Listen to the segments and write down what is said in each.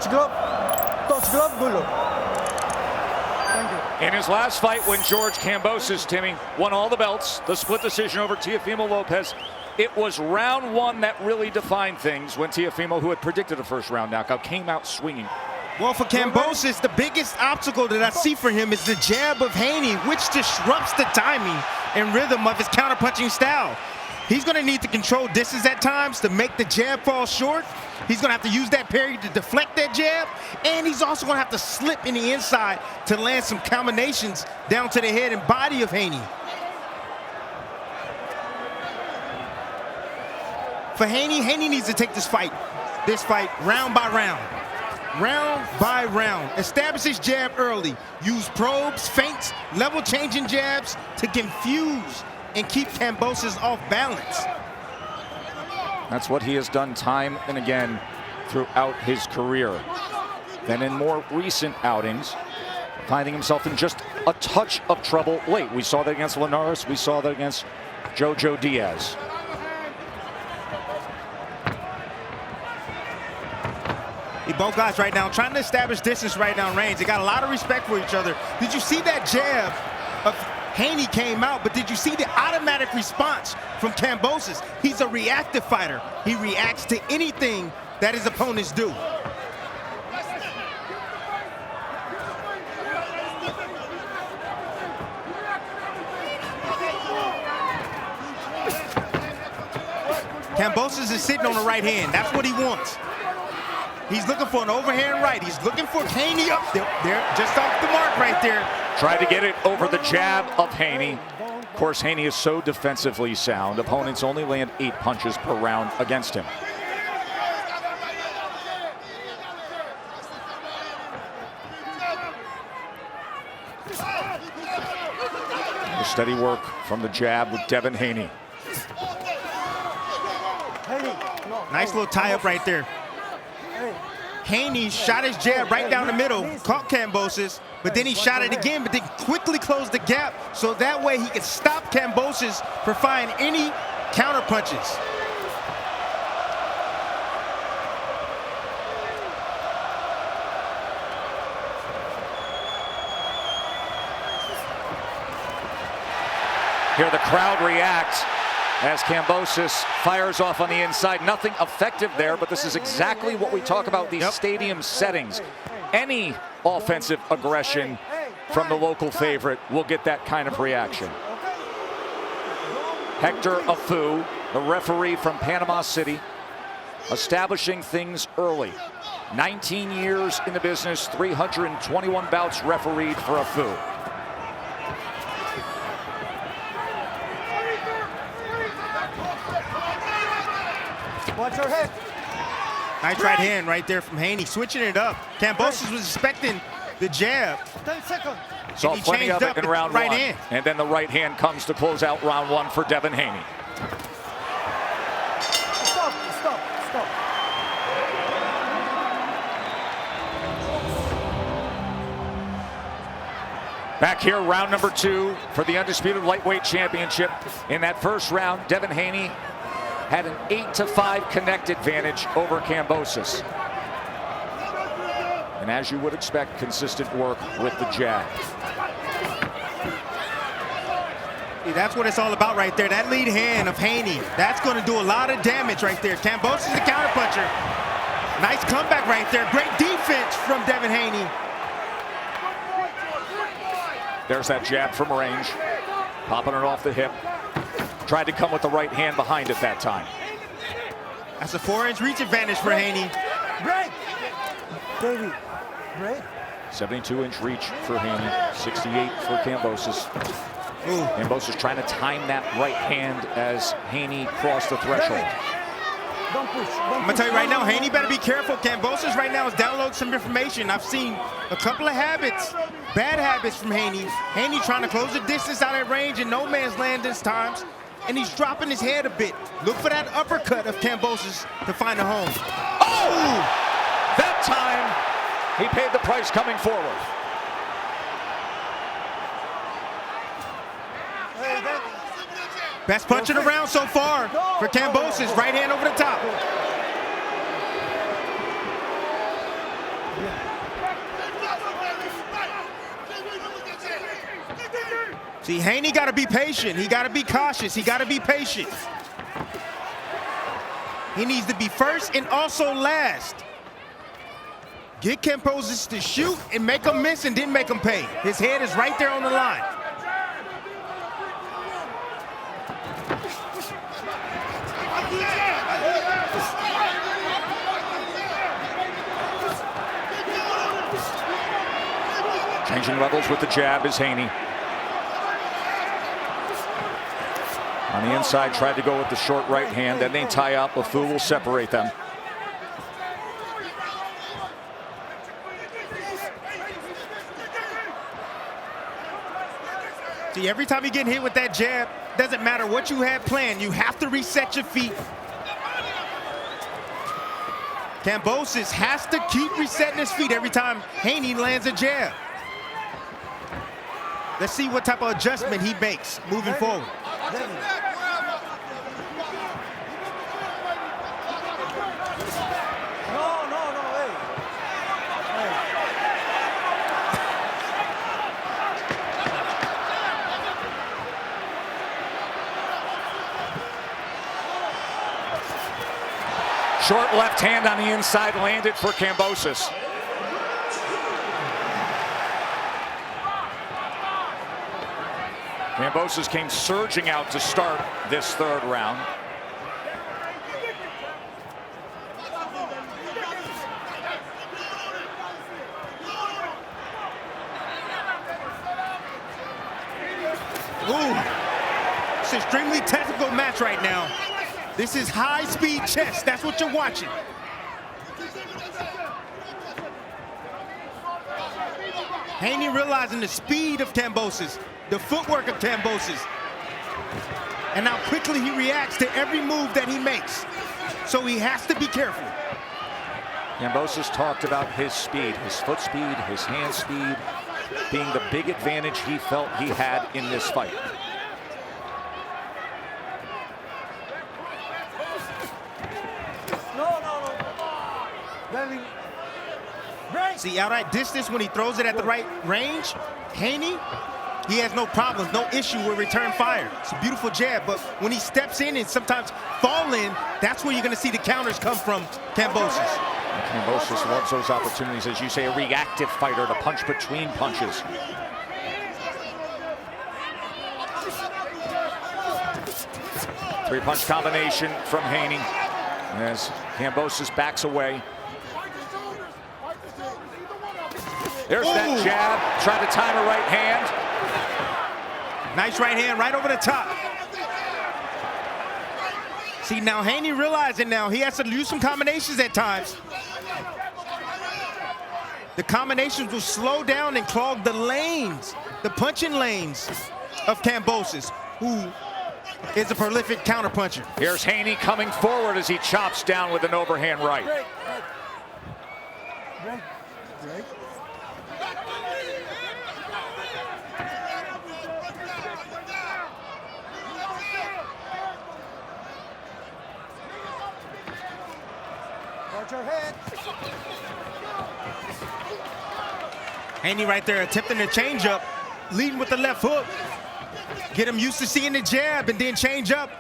Touch glove, good look. Thank you. In his last fight, when George Kambosos, Timmy, won all the belts, the split decision over Teofimo Lopez, it was round one that really defined things when Teofimo, who had predicted a first-round knockout, came out swinging. Well, for Kambosos, the biggest obstacle that I see for him is the jab of Haney, which disrupts the timing and rhythm of his counterpunching style. He's going to need to control distance at times to make the jab fall short. He's going to have to use that parry to deflect that jab. And he's also going to have to slip in the inside to land some combinations down to the head and body of Haney. For Haney, Haney needs to take this fight round by round. Round by round. Establish his jab early. Use probes, feints, level changing jabs to confuse and keep Kambosos off balance. That's what he has done time and again throughout his career. Then in more recent outings, finding himself in just a touch of trouble late. We saw that against Linares. We saw that against Jojo Diaz. Both guys right now trying to establish distance right down range. They got a lot of respect for each other. Did you see that jab of Haney came out, but did you see the automatic response from Kambosos? He's a reactive fighter. He reacts to anything that his opponents do. Kambosos is sitting on the right hand. That's what he wants. He's looking for an overhand right. He's looking for Haney up there, just off the mark right there. Tried to get it over the jab of Haney. Of course, Haney is so defensively sound. Opponents only land 8 punches per round against him. The steady work from the jab with Devin Haney. Nice little tie-up right there. Haney shot his jab right down the middle, caught Kambosos, but then he shot it again, but then quickly closed the gap so that way he could stop Kambosos from finding any counter punches. Here the crowd reacts as Kambosos fires off on the inside. Nothing effective there, but this is exactly what we talk about, these stadium settings. Any offensive aggression from the local favorite will get that kind of reaction. Hector Afu, the referee from Panama City, establishing things early. 19 years in the business, 321 bouts refereed for Afu. Watch your head. Nice right hand right there from Haney, switching it up. Kambosos was expecting the jab. 10 seconds. Saw plenty of it in round one. Hand. And then the right hand comes to close out round one for Devin Haney. Stop. Back here, round number 2 for the Undisputed Lightweight Championship. In that first round, Devin Haney had an 8-5 connect advantage over Kambosos. And as you would expect, consistent work with the jab. That's what it's all about right there. That lead hand of Haney, that's going to do a lot of damage right there. Kambosos is the counterpuncher. Nice comeback right there. Great defense from Devin Haney. There's that jab from range, popping it off the hip. Tried to come with the right hand behind it that time. That's a 4-inch reach advantage for Haney. Break. David, break. 72-inch reach for Haney, 68 for Kambosos. Kambosos trying to time that right hand as Haney crossed the threshold. Don't push. I'm gonna tell you right now, Haney better be careful. Kambosos right now is downloading some information. I've seen a couple of habits, bad habits from Haney. Haney trying to close the distance out at range in no man's land this times. And he's dropping his head a bit. Look for that uppercut of Kambosos to find a home. Oh! That time, he paid the price coming forward. Best punch of the round so far for Kambosos. Right hand over the top. See, Haney got to be patient. He got to be cautious. He got to be patient. He needs to be first and also last. Get Kambosos to shoot and make him miss and then make him pay. His head is right there on the line. Changing levels with the jab is Haney. On the inside, tried to go with the short right hand. Then they tie up. A foul will separate them. See, every time you get hit with that jab, doesn't matter what you had planned, you have to reset your feet. Kambosos has to keep resetting his feet every time Haney lands a jab. Let's see what type of adjustment he makes moving forward. Short left hand on the inside landed for Kambosos. Kambosos came surging out to start this third round. Ooh, it's an extremely technical match right now. This is high-speed chess. That's what you're watching. Haney realizing the speed of Kambosos, the footwork of Kambosos, and how quickly he reacts to every move that he makes. So he has to be careful. Kambosos talked about his speed, his foot speed, his hand speed, being the big advantage he felt he had in this fight. See, out at distance when he throws it at the right range, Haney, he has no problems, no issue with return fire. It's a beautiful jab, but when he steps in and sometimes fall in, that's where you're going to see the counters come from Kambosos. Kambosos loves those opportunities, as you say, a reactive fighter to punch between punches. Three-punch combination from Haney as Kambosos backs away. There's that jab, try to time a right hand. Nice right hand right over the top. See, now Haney realizing now he has to use some combinations at times. The combinations will slow down and clog the lanes, the punching lanes of Kambosos, who is a prolific counterpuncher. Here's Haney coming forward as he chops down with an overhand right. Break. Watch your head. Haney right there attempting to change up, leading with the left hook. Get him used to seeing the jab and then change up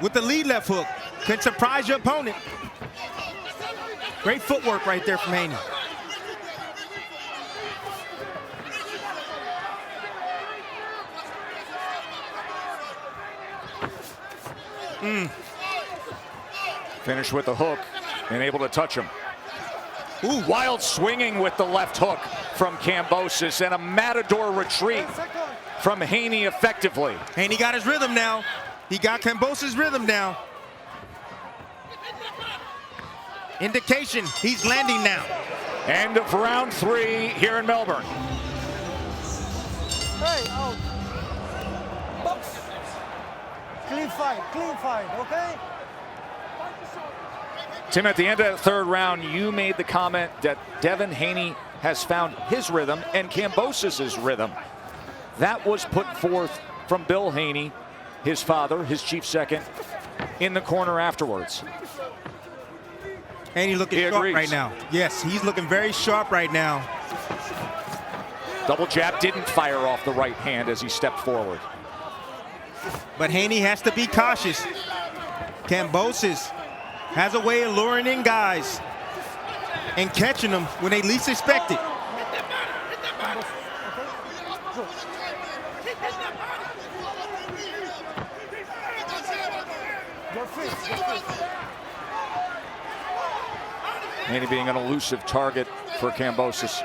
with the lead left hook. Can surprise your opponent. Great footwork right there from Haney. Finish with the hook and able to touch him. Ooh, Wild swinging with the left hook from Kambosos and a matador retreat from Haney effectively. Haney got his rhythm now. He got Kambosos' rhythm now. Indication he's landing now. End of round 3 here in Melbourne. Hey, out. Box. Clean fight, okay? Tim, at the end of the third round, you made the comment that Devin Haney has found his rhythm and Kambosos' rhythm. That was put forth from Bill Haney, his father, his chief second, in the corner afterwards. Haney looking sharp right now. Yes, he's looking very sharp right now. Double jab didn't fire off the right hand as he stepped forward. But Haney has to be cautious. Kambosos has a way of luring in guys and catching them when they least expect it. Haney being an elusive target for Kambosos.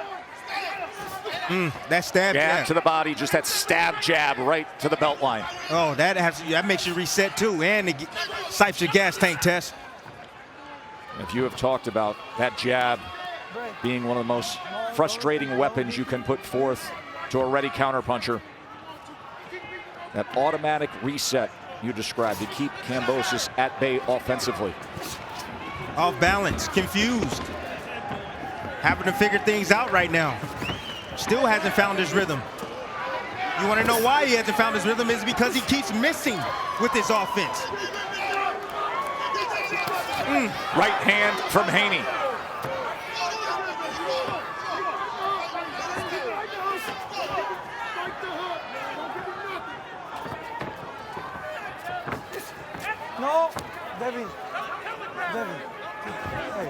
That stab jab to the body, just that stab jab right to the belt line. Oh, that makes you reset too, and it sipes your gas tank, Tess. If you have talked about that jab being one of the most frustrating weapons you can put forth to a ready counterpuncher, that automatic reset you described to keep Kambosos at bay offensively. Off balance, confused, having to figure things out right now. Still hasn't found his rhythm. You want to know why he hasn't found his rhythm? Is because he keeps missing with his offense. Right hand from Haney. No, Devin. Devin. Hey.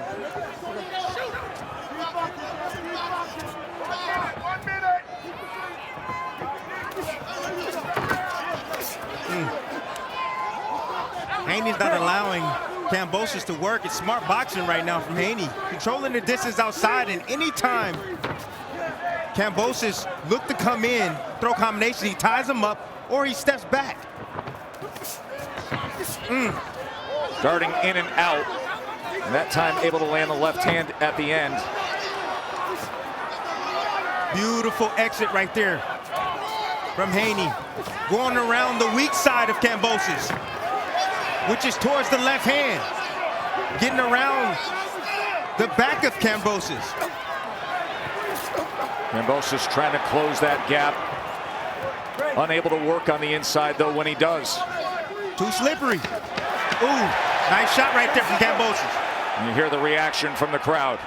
Haney's not allowing Kambosos to work. It's smart boxing right now from Haney. Controlling the distance outside, and anytime Kambosos look to come in, throw combinations, he ties him up or he steps back. Darting in and out. And that time able to land the left hand at the end. Beautiful exit right there from Haney. Going around the weak side of Kambosos, which is towards the left hand. Getting around the back of Kambosos. Kambosos trying to close that gap. Unable to work on the inside though when he does. Too slippery. Ooh, nice shot right there from Kambosos. And you hear the reaction from the crowd.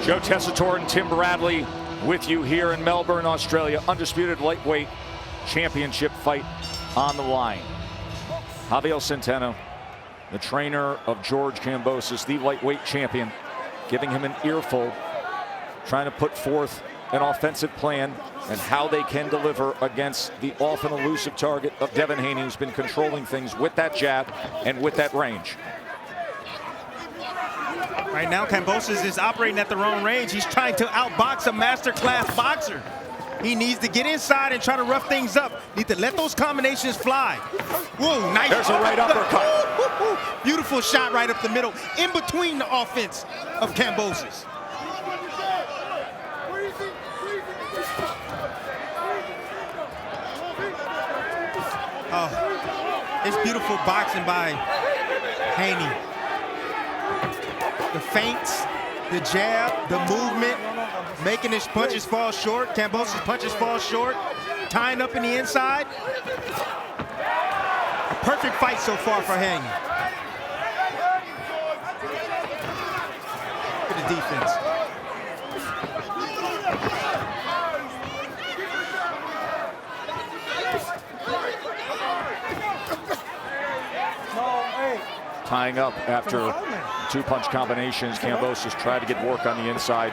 Joe Tessitore and Tim Bradley with you here in Melbourne, Australia. Undisputed lightweight championship fight on the line. Javier Centeno, the trainer of George Kambosos, the lightweight champion, giving him an earful, trying to put forth an offensive plan and how they can deliver against the often elusive target of Devin Haney, who's been controlling things with that jab and with that range. Right now, Kambosos is operating at the wrong range. He's trying to outbox a masterclass boxer. He needs to get inside and try to rough things up. Need to let those combinations fly. Whoa, nice. There's a right uppercut. Beautiful shot right up the middle, in between the offense of Kambosos. Oh, it's beautiful boxing by Haney. The feints, the jab, the movement, making his punches fall short. Kambosos' punches fall short, tying up in the inside. A perfect fight so far for Haney. Look at the defense. Tying up after two-punch combinations. Kambosos tried to get work on the inside.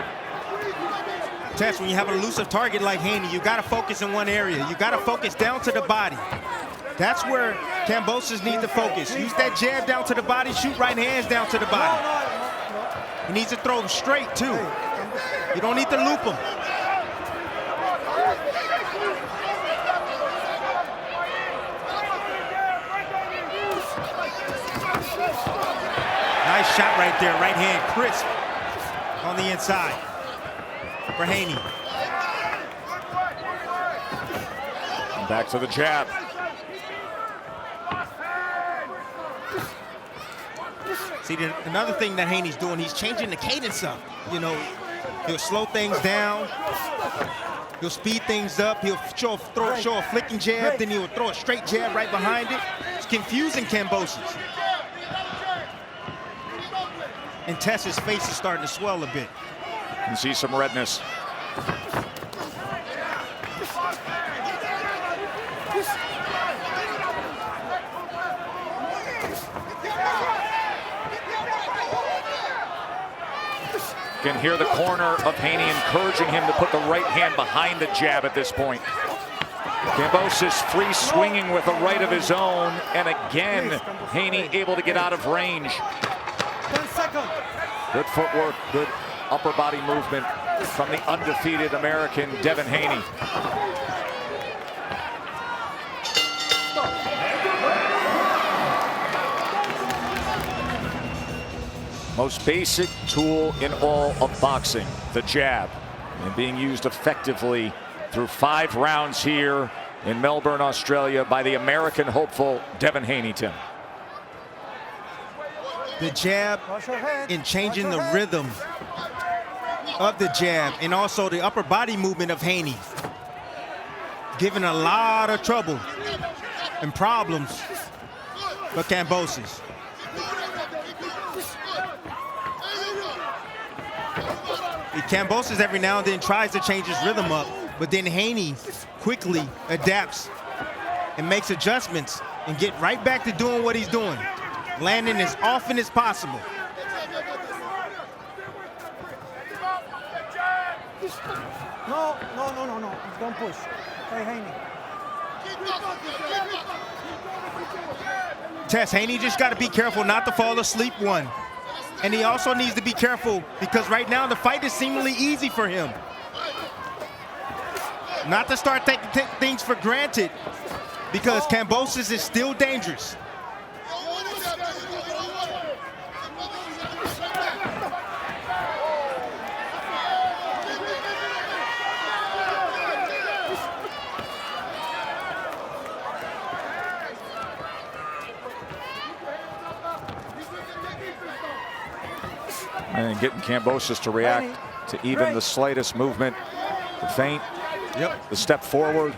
Tess, when you have an elusive target like Haney, you got to focus in one area. You got to focus down to the body. That's where Kambosos needs to focus. Use that jab down to the body, shoot right hands down to the body. He needs to throw them straight, too. You don't need to loop them. Nice shot right there, right hand, crisp on the inside for Haney. Back to the jab. See, another thing that Haney's doing, he's changing the cadence up. You know, he'll slow things down, He'll speed things up. He'll show a flicking jab, then he'll throw a straight jab right behind it. It's confusing Kambosos. And Tess's face is starting to swell a bit. You can see some redness. You can hear the corner of Haney encouraging him to put the right hand behind the jab at this point. Kambosos free swinging with a right of his own, and again, Haney able to get out of range. 10 seconds. Good footwork, good upper body movement from the undefeated American Devin Haney. Most basic tool in all of boxing, the jab, and being used effectively through 5 rounds here in Melbourne, Australia by the American hopeful Devin Haney. Tim. The jab and changing the rhythm of the jab, and also the upper body movement of Haney, giving a lot of trouble and problems for Kambosos. Kambosos every now and then tries to change his rhythm up, but then Haney quickly adapts and makes adjustments and get right back to doing what he's doing, landing as often as possible. No. Don't push. Hey, Haney. Tess, Haney just got to be careful not to fall asleep, one. And he also needs to be careful because right now the fight is seemingly easy for him. Not to start taking things for granted because Kambosos is still dangerous. And getting Kambosos to react to even the slightest movement, the feint, the step forward.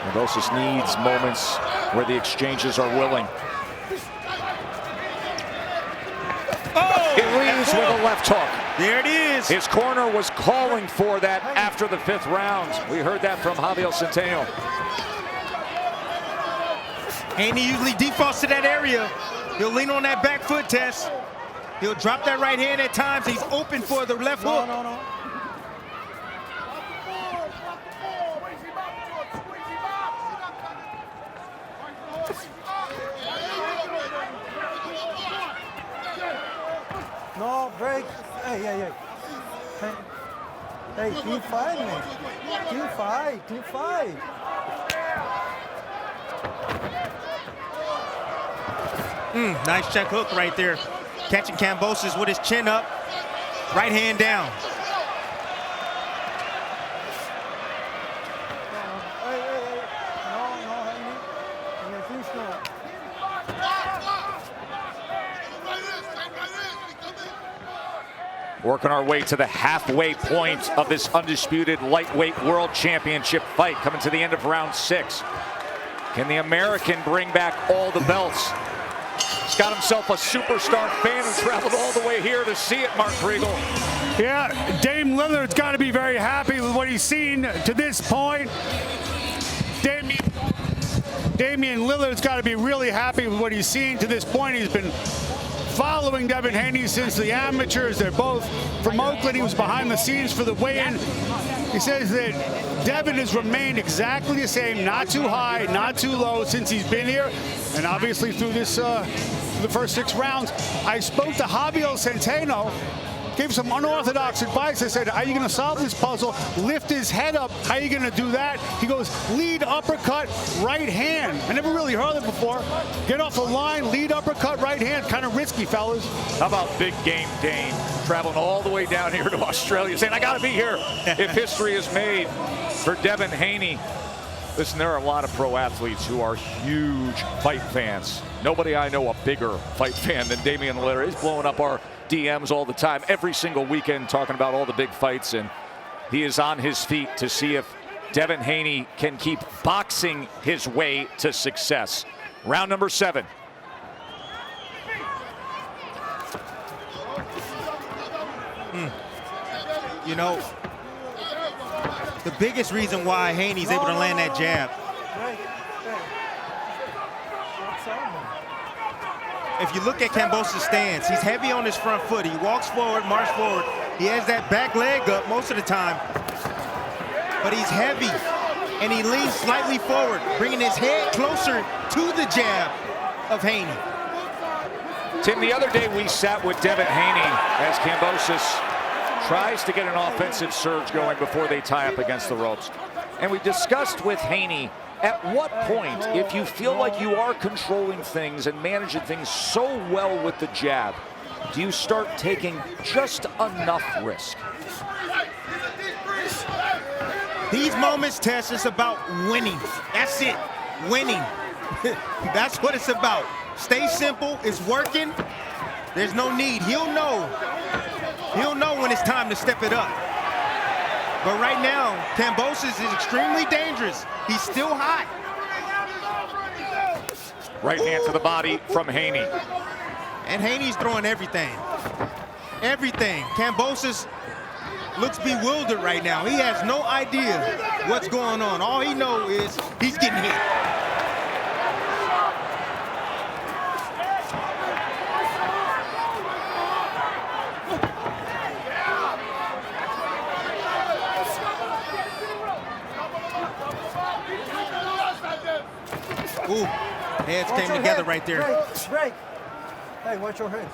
Kambosos needs moments where the exchanges are willing. Oh! It leads with a left hook. There it is. His corner was calling for that after the 5th round. We heard that from Javier Centeno. Haney usually defaults to that area. He'll lean on that back foot, Tess. He'll drop that right hand at times. He's open for the left hook. No. No, break. Hey. Hey, team fight, man. Team fight. Nice check hook right there. Catching Kambosos with his chin up. Right hand down. Hey. No, Haney. Working our way to the halfway point of this undisputed lightweight world championship fight, coming to the end of round 6. Can the American bring back all the belts? He's got himself a superstar fan who traveled all the way here to see it, Mark Kriegel. Yeah, Dame Lillard's got to be very happy with what he's seen to this point. Damian Lillard's got to be really happy with what he's seen to this point. He's been following Devin Haney since the amateurs. They're both from Oakland. He was behind the scenes for the weigh-in. He says that Devin has remained exactly the same, not too high, not too low since he's been here. And obviously through this, the first 6 rounds, I spoke to Javier Centeno, gave some unorthodox advice. I said, how are you going to solve this puzzle? Lift his head up. How are you going to do that? He goes, lead uppercut, right hand. I never really heard it before. Get off the line, lead uppercut, right hand. Kind of risky, fellas. How about big game Dane traveling all the way down here to Australia saying, I got to be here if history is made for Devin Haney. Listen, there are a lot of pro athletes who are huge fight fans. Nobody I know a bigger fight fan than Damian Lillard. He's blowing up our DMs all the time, every single weekend, talking about all the big fights, and he is on his feet to see if Devin Haney can keep boxing his way to success. Round number 7. You know, the biggest reason why Haney's able to land that jab, if you look at Kambosos' stance, he's heavy on his front foot. He walks forward, march forward. He has that back leg up most of the time, but he's heavy, and he leans slightly forward, bringing his head closer to the jab of Haney. Tim, the other day we sat with Devin Haney as Kambosos tries to get an offensive surge going before they tie up against the ropes. And we discussed with Haney, at what point, if you feel like you are controlling things and managing things so well with the jab, do you start taking just enough risk? These moments, Tess, it's about winning. That's it, winning. That's what it's about. Stay simple, it's working. There's no need, he'll know when it's time to step it up. But right now, Kambosos is extremely dangerous. He's still hot. Right hand to the body from Haney. And Haney's throwing everything. Everything. Kambosos looks bewildered right now. He has no idea what's going on. All he knows is he's getting hit. Ooh, heads came together right there. Break. Hey, watch your head.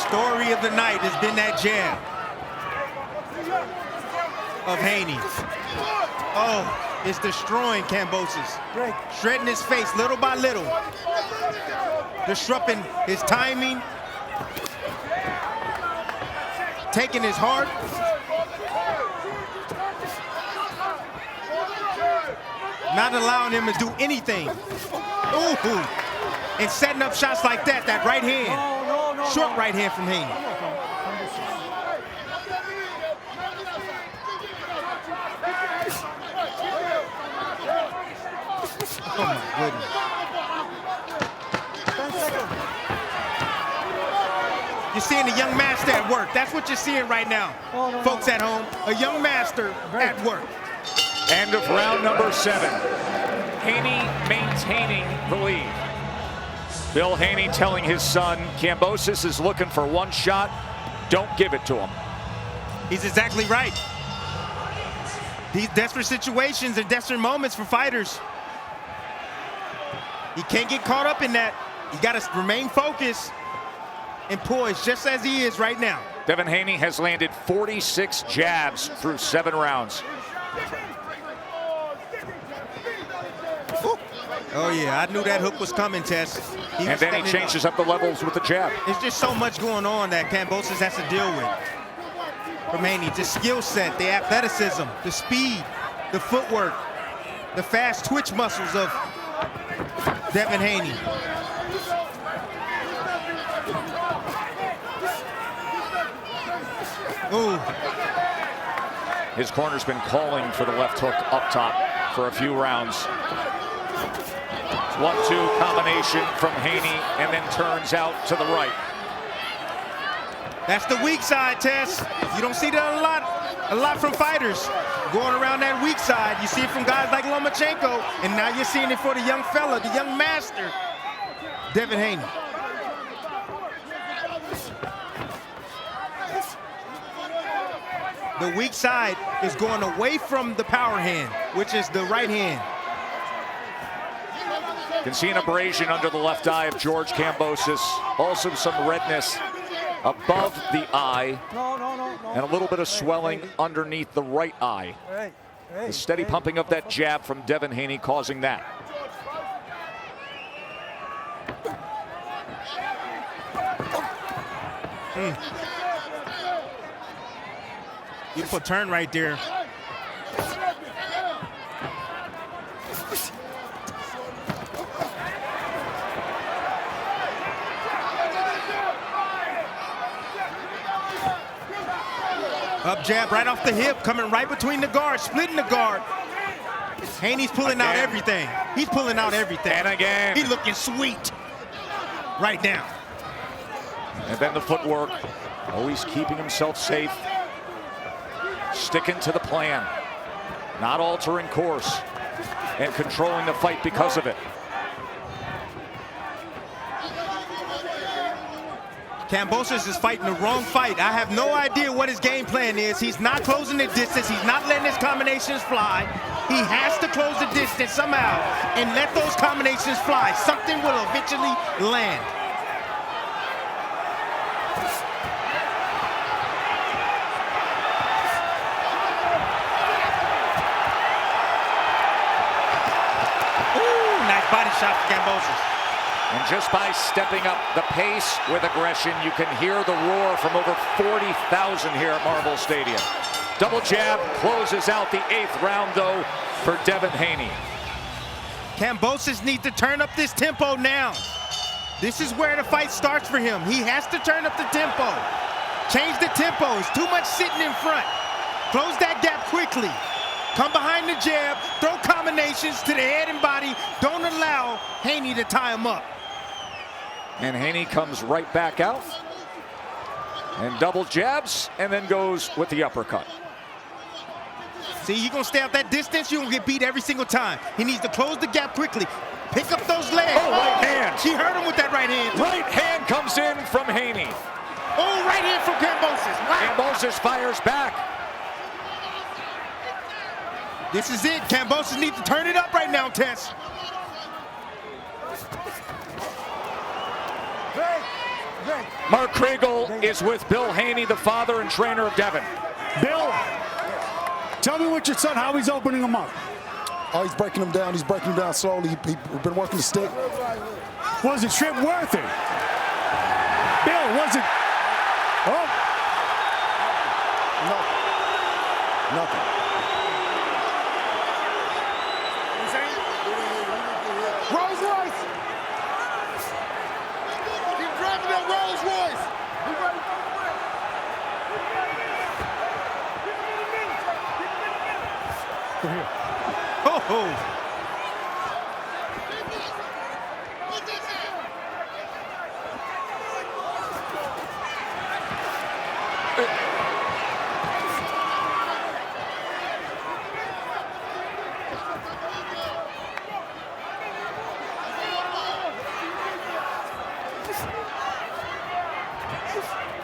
Story of the night has been that jab of Haney. Oh, it's destroying Kambosos. Shredding his face little by little. Disrupting his timing. Taking his heart. Not allowing him to do anything. Ooh. And setting up shots like that, that right hand. Short right hand from Haney. Oh my goodness. You're seeing a young master at work. That's what you're seeing right now, folks at home. A young master at work. End of round number 7. Haney maintaining the lead. Bill Haney telling his son, Kambosos is looking for one shot. Don't give it to him. He's exactly right. These desperate situations are desperate moments for fighters. You can't get caught up in that. You got to remain focused and poised just as he is right now. Devin Haney has landed 46 jabs through 7 rounds. Oh yeah, I knew that hook was coming, Tess. And then he changes up the levels with the jab. There's just so much going on that Kambosos has to deal with. From Haney, the skill set, the athleticism, the speed, the footwork, the fast twitch muscles of Devin Haney. Ooh. His corner's been calling for the left hook up top for a few rounds. 1-2 combination from Haney and then turns out to the right. That's the weak side, Tess. You don't see that a lot from fighters. Going around that weak side, you see it from guys like Lomachenko, and now you're seeing it for the young fella, the young master, Devin Haney. The weak side is going away from the power hand, which is the right hand. You can see an abrasion under the left eye of George Kambosos. Also some redness above the eye. And a little bit of swelling underneath the right eye. The steady pumping of that jab from Devin Haney causing that. Beautiful turn right there. Up jab right off the hip, coming right between the guards, splitting the guard. Haney's pulling out everything. He's pulling out everything. And again. He's looking sweet right now. And then the footwork, always keeping himself safe. Sticking to the plan. Not altering course. And controlling the fight because of it. Kambosos is fighting the wrong fight. I have no idea what his game plan is. He's not closing the distance. He's not letting his combinations fly. He has to close the distance somehow and let those combinations fly. Something will eventually land. Ooh, nice body shot for Kambosos. And just by stepping up the pace with aggression, you can hear the roar from over 40,000 here at Marble Stadium. Double jab closes out the 8th round, though, for Devin Haney. Kambosos needs to turn up this tempo now. This is where the fight starts for him. He has to turn up the tempo. Change the tempo. It's too much sitting in front. Close that gap quickly. Come behind the jab. Throw combinations to the head and body. Don't allow Haney to tie him up. And Haney comes right back out and double jabs and then goes with the uppercut. See, you're going to stay out that distance, you're going to get beat every single time. He needs to close the gap quickly. Pick up those legs. Oh, right hand. He hurt him with that right hand. Right hand comes in from Haney. Oh, right hand from Kambosos. Wow. Kambosos fires back. This is it. Kambosos needs to turn it up right now, Tess. Mark Kriegel is with Bill Haney, the father and trainer of Devin. Bill, tell me what your son, how he's opening him up. Oh, he's breaking him down. He's breaking him down slowly. He's been working the stick. Was the trip worth it? Bill, was it? Oh. No. Nothing. Rolls Royce! Keep driving that Rolls Royce! Oh.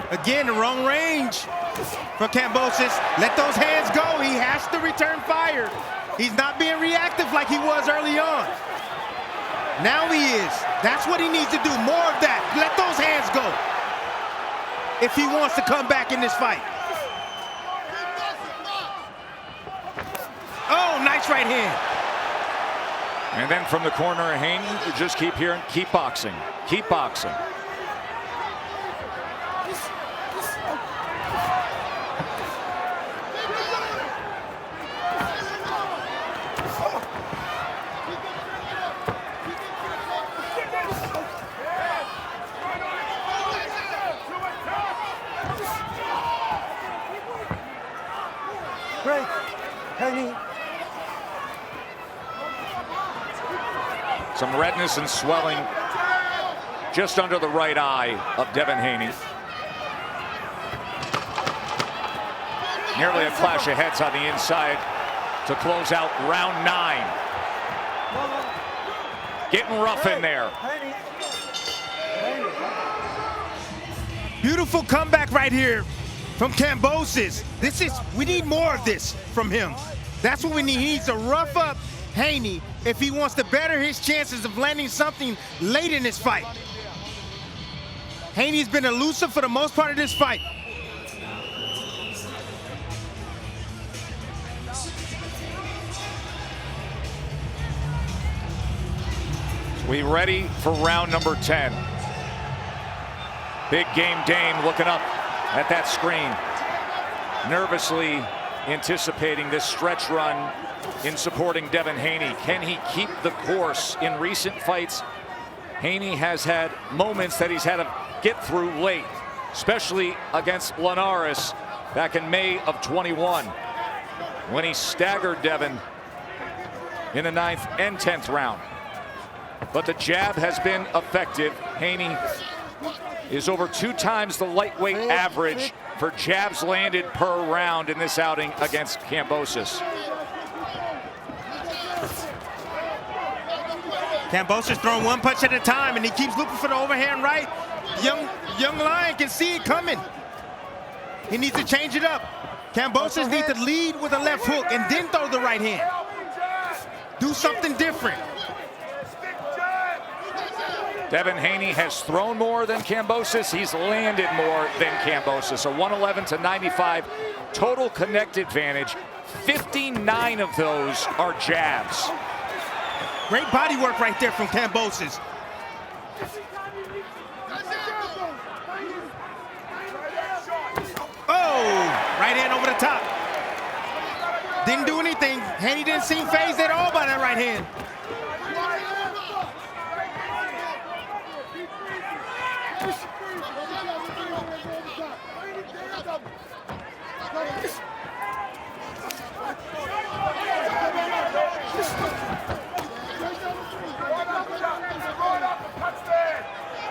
Again, the wrong range for Kambosos. Let those hands go. He has to return fire. He's not being reactive like he was early on. Now he is. That's what he needs to do. More of that. Let those hands go if he wants to come back in this fight. Oh, nice right hand. And then from the corner of Haney, you just keep hearing, keep boxing, keep boxing. Great. Haney. Some redness and swelling just under the right eye of Devin Haney. Nearly a clash of heads on the inside to close out round 9. Getting rough in there. Beautiful comeback right here from Kambosos. We need more of this from him. That's what we need. He needs to rough up Haney if he wants to better his chances of landing something late in this fight. Haney's been elusive for the most part of this fight. We ready for round number 10. Big Game Dame looking up at that screen, nervously anticipating this stretch run in supporting Devin Haney. Can he keep the course? In recent fights, Haney has had moments that he's had to get through late, especially against Linares back in May of 21 when he staggered Devin in the 9th and 10th round. But the jab has been effective. Haney is over 2 times the lightweight average for jabs landed per round in this outing against Kambosos. Kambosos throwing one punch at a time, and he keeps looking for the overhand right. Young Lion can see it coming. He needs to change it up. Kambosos needs to lead with a left hook and then throw the right hand. Do something different. Devin Haney has thrown more than Kambosos. He's landed more than Kambosos. A 111-95 total connect advantage. 59 of those are jabs. Great body work right there from Kambosos. Oh, right hand over the top. Didn't do anything. Haney didn't seem fazed at all by that right hand.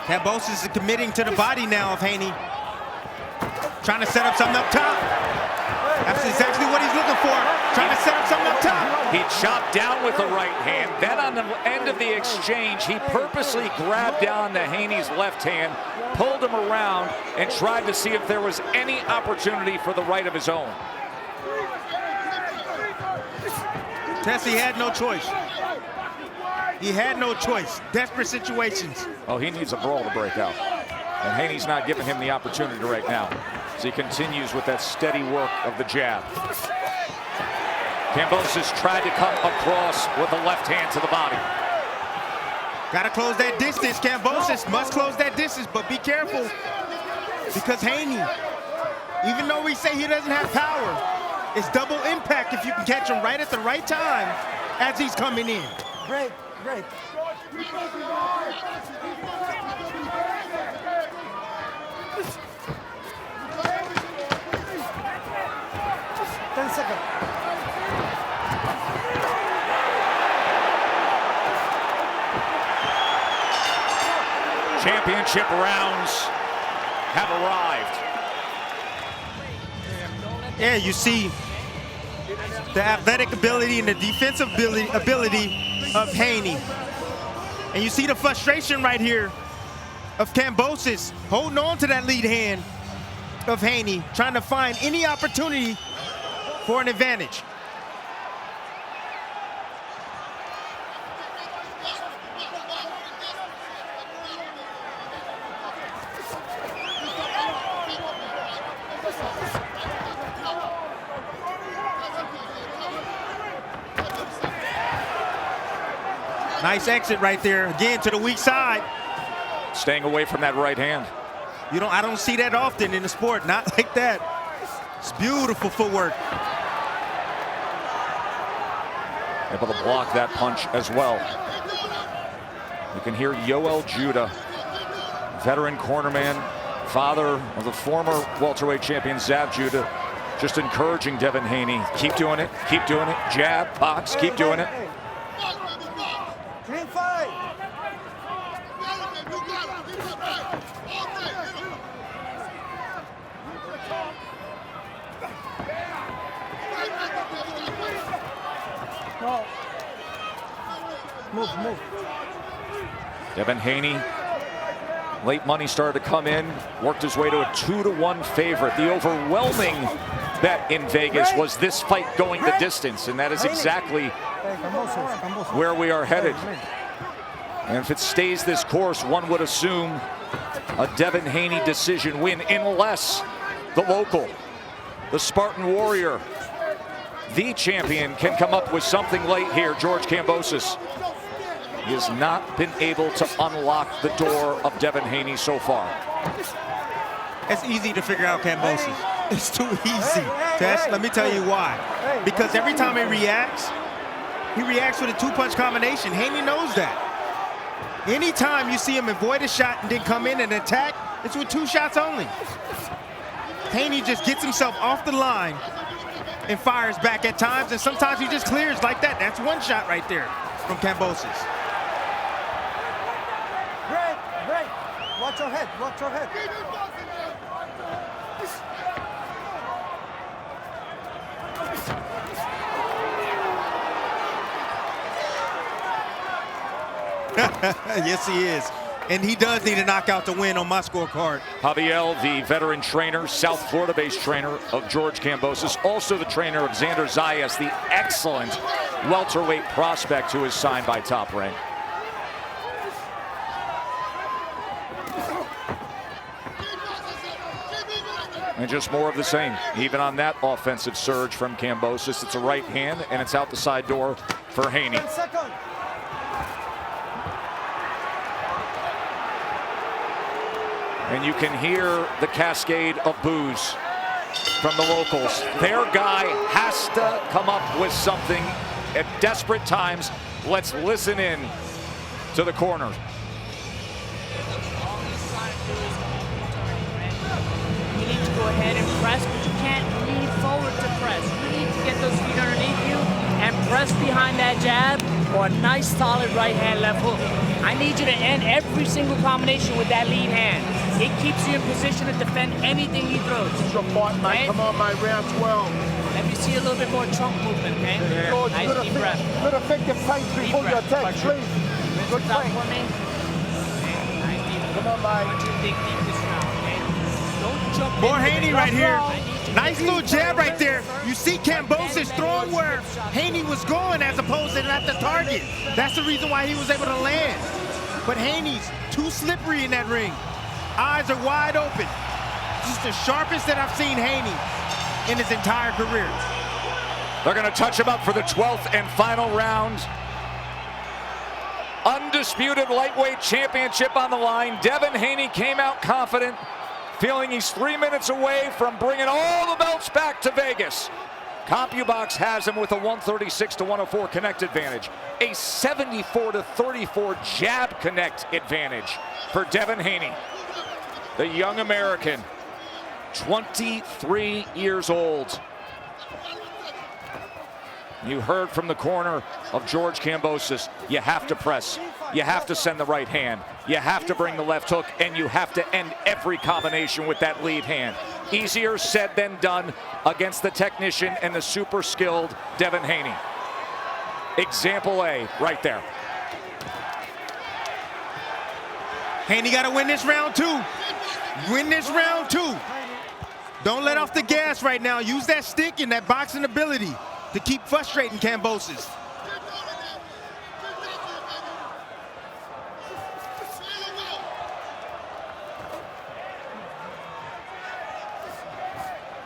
Kambosos is committing to the body now of Haney. Trying to set up something up top. That's exactly what he's looking for. Trying to set up something up top. He chopped down with the right hand. Then on the end of the exchange, he purposely grabbed down to Haney's left hand, pulled him around, and tried to see if there was any opportunity for the right of his own. Tessie had no choice. He had no choice. Desperate situations. Oh, he needs a brawl to break out. And Haney's not giving him the opportunity right now. As he continues with that steady work of the jab. Kambosos tried to come across with the left hand to the body. Got to close that distance. Kambosos must close that distance, but be careful. Because Haney, even though we say he doesn't have power, it's double impact if you can catch him right at the right time as he's coming in. Great, great. 10 seconds. Championship rounds have arrived. Yeah, you see the athletic ability and the defensive ability of Haney. And you see the frustration right here of Kambosos holding on to that lead hand of Haney, trying to find any opportunity for an advantage. Nice exit right there, again to the weak side. Staying away from that right hand. I don't see that often in the sport, not like that. It's beautiful footwork. Able to block that punch as well. You can hear Yoel Judah, veteran cornerman, father of the former welterweight champion Zav Judah, just encouraging Devin Haney. Keep doing it, jab, box, keep doing it. Clean fight. No. Move. Devin Haney, late money started to come in, worked his way to a 2-1 favorite. The overwhelming bet in Vegas was this fight going the distance, and that is exactly where we are headed. And if it stays this course, one would assume a Devin Haney decision win, unless the local, the Spartan Warrior, the champion, can come up with something late here. George Kambosos. He has not been able to unlock the door of Devin Haney so far. It's easy to figure out Kambosos. It's too easy, Tess. Let me tell you why. Because every time he reacts with a two-punch combination. Haney knows that. Anytime you see him avoid a shot and then come in and attack, it's with 2 shots only. Haney just gets himself off the line and fires back at times, and sometimes he just clears like that. That's one shot right there from Kambosos. Break. Watch your head. Watch your head. Yes, he is. And he does need a knockout to win on my scorecard. Javier, the veteran trainer, South Florida-based trainer of George Kambosos, also the trainer of Xander Zayas, the excellent welterweight prospect who is signed by Top Rank. And just more of the same. Even on that offensive surge from Kambosos, it's a right hand, and it's out the side door for Haney. 10 seconds. And you can hear the cascade of boos from the locals. Their guy has to come up with something at desperate times. Let's listen in to the corner. You need to go ahead and press, but you can't lean forward to press. You need to get those feet underneath you and press behind that jab or a nice solid right hand left hook. I need you to end every single combination with that lead hand. It keeps you in position to defend anything he throws. Your part, Mike. Come on, Mike. Round 12. Let me see a little bit more trunk movement, okay? George, Nice deep breath. Good effective fight before you attack, please. Good Stop fight. for me. Okay, nice deep. Come on, Mike. I want you to dig deep this round, okay? Don't jump More into Haney the right here. I need you to Nice little jab right there. You see Kambosos throwing where Haney was going as opposed to at the target. That's the reason why he was able to land. But Haney's too slippery in that ring. Eyes are wide open. This is the sharpest that I've seen Haney in his entire career. They're going to touch him up for the 12th and final round. Undisputed lightweight championship on the line. Devin Haney came out confident, feeling he's 3 minutes away from bringing all the belts back to Vegas. CompuBox has him with a 136-104 connect advantage, a 74-34 jab connect advantage for Devin Haney. The young American, 23 years old. You heard from the corner of George Kambosos, you have to press, you have to send the right hand, you have to bring the left hook, and you have to end every combination with that lead hand. Easier said than done against the technician and the super skilled Devin Haney. Example A right there. Haney got to win this round too. Win this round too. Don't let off the gas right now. Use that stick and that boxing ability to keep frustrating Kambosos.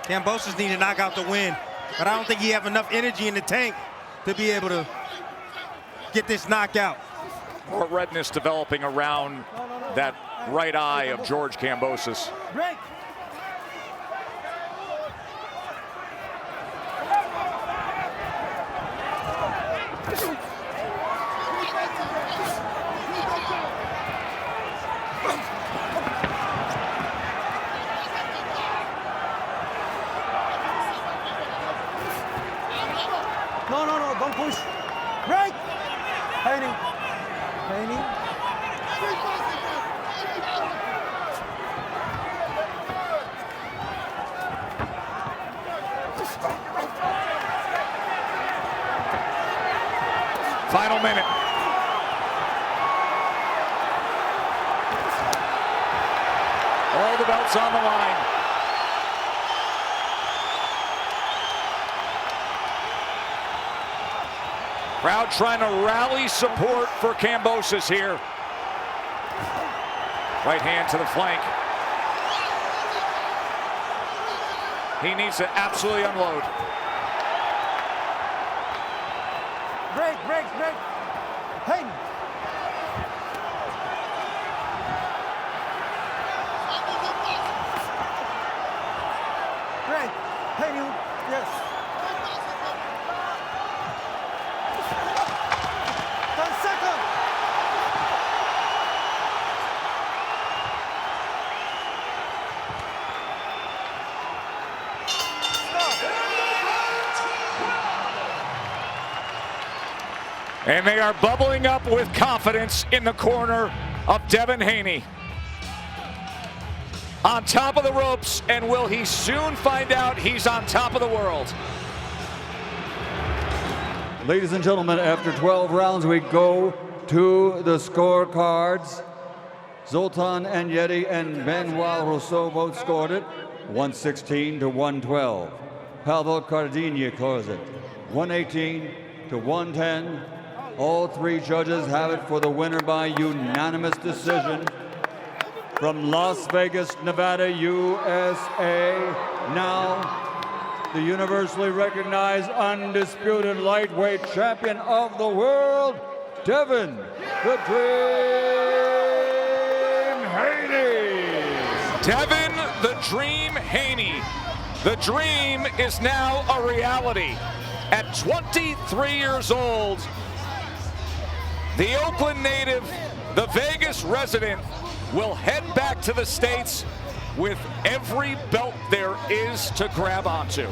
Kambosos need to knock out the win, but I don't think he have enough energy in the tank to be able to get this knockout. More redness developing around that right eye of George Kambosos. Break. No, don't push. Break. Haney. Final minute. All the belts on the line. Crowd trying to rally support for Kambosos here. Right hand to the flank. He needs to absolutely unload. Break. Haney. Break. Haney. Yes. 10 seconds. And they are bubbling up with confidence in the corner of Devin Haney. On top of the ropes, and will he soon find out he's on top of the world? Ladies and gentlemen, after 12 rounds, we go to the scorecards. Zoltan Anyeti and Benoit Rousseau both scored it, 116 to 112. Pavel Cardinha closed it, 118 to 110. All three judges have it for the winner by unanimous decision. From Las Vegas, Nevada, USA, now the universally recognized undisputed lightweight champion of the world, Devin the Dream Haney. Devin the Dream Haney. The dream is now a reality. At 23 years old, the Oakland native, the Vegas resident, will head back to the States with every belt there is to grab onto.